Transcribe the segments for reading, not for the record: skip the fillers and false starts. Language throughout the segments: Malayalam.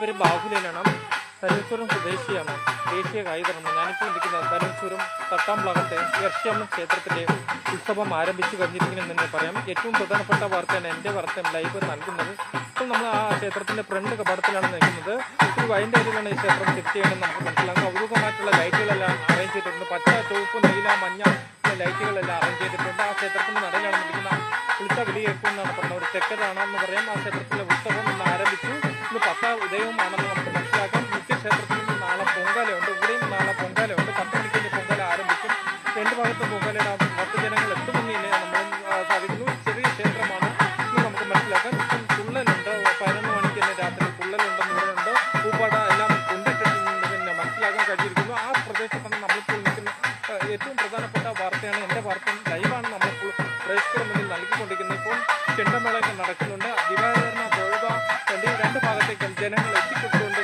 പേര് ബാഹുലനാണ്. ധനുശ്വരം സ്വദേശിയാണ്. ദേശീയ കായികർമ്മ. ഞാനിപ്പോൾ ഇരിക്കുന്നത് ധനുശ്വരം തട്ടാംപ്ളകത്തെ യർഷ്യമ്മ ക്ഷേത്രത്തിലെ ഉത്സവം ആരംഭിച്ചു കഴിഞ്ഞിരിക്കുന്നെന്ന് തന്നെ പറയാം. ഏറ്റവും പ്രധാനപ്പെട്ട വാർത്തയാണ് എൻ്റെ വാർത്ത ലൈവ് നൽകുന്നത്. ഇപ്പോൾ നമ്മൾ ആ ക്ഷേത്രത്തിൻ്റെ ഫ്രണ്ട് കപാടത്തിലാണ് നിൽക്കുന്നത്. ഒരു വൈൻ്റെ അരിയിലാണ് ഈ ക്ഷേത്രം സെറ്റ് ചെയ്യണമെന്ന് നമുക്ക് മനസ്സിലാകും. കൗതുകമായിട്ടുള്ള ലൈറ്റുകളെല്ലാം അറേഞ്ച് ചെയ്തിട്ടുണ്ട്. പച്ച, ചുവപ്പ്, നീല, മഞ്ഞ ലൈറ്റുകളെല്ലാം അറേഞ്ച് ചെയ്തിട്ടുണ്ട്. ആ ക്ഷേത്രത്തിൻ്റെ നടയിലാണ് നിൽക്കുന്ന ഉത്സവ വിളിയേക്കുമെന്നാണ് പറഞ്ഞത്. ഒരു തെക്കതാണെന്ന് പറയാം. ആ ക്ഷേത്രത്തിലെ ഉത്സവം ഇന്ന് ആരംഭിച്ചു. ഇന്ന് 10 ഉദയവുമാണെന്ന് നമുക്ക് മനസ്സിലാക്കാം. ക്ഷേത്രത്തിൽ നിന്ന് നാളെ പൊങ്കാലയുണ്ട്. ഇവിടെയും നാളെ പൊങ്കാലയുണ്ട്. 10 മണിക്ക് പൊങ്കാല ആരംഭിക്കും. രണ്ട് ഭാഗത്തും പൊങ്കാലയുടെ ഭക്തജനങ്ങൾ എത്തുമെന്ന് തന്നെ നമ്മൾ സാധിക്കുന്നു. ചെറിയ ക്ഷേത്രമാണ് ഇത് നമുക്ക് മനസ്സിലാക്കാം. ഇപ്പം തുള്ളലുണ്ട്. 11 മണിക്ക് തന്നെ രാത്രി തുള്ളലുണ്ടെന്ന് പറയുന്നുണ്ട്. പൂപ്പാട എല്ലാം കൊണ്ടിട്ടുണ്ട് പിന്നെ മനസ്സിലാക്കാൻ കഴിഞ്ഞിരിക്കുന്നു. ആ പ്രദേശത്താണ് നമ്മളിപ്പോൾ നിൽക്കുന്ന ഏറ്റവും പ്രധാനപ്പെട്ട വാർത്തയാണ്. എൻ്റെ വാർത്ത ലൈവാണ് നമ്മളിപ്പോൾ പ്രേക്ഷകരുടെ മുന്നിൽ നൽകിക്കൊണ്ടിരിക്കുന്നത്. ഇപ്പോൾ ചെണ്ടമേളയൊക്കെ നടക്കുന്നുണ്ട്. ദിവാകരണ തൊഴുക രണ്ട് ഭാഗത്തേക്കും ജനങ്ങൾ എത്തിക്കൊണ്ടുകൊണ്ട്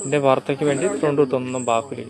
എൻ്റെ വാർത്തയ്ക്ക് വേണ്ടി തൊണ്ണൂറ്റൊന്നും ബാഹുലി.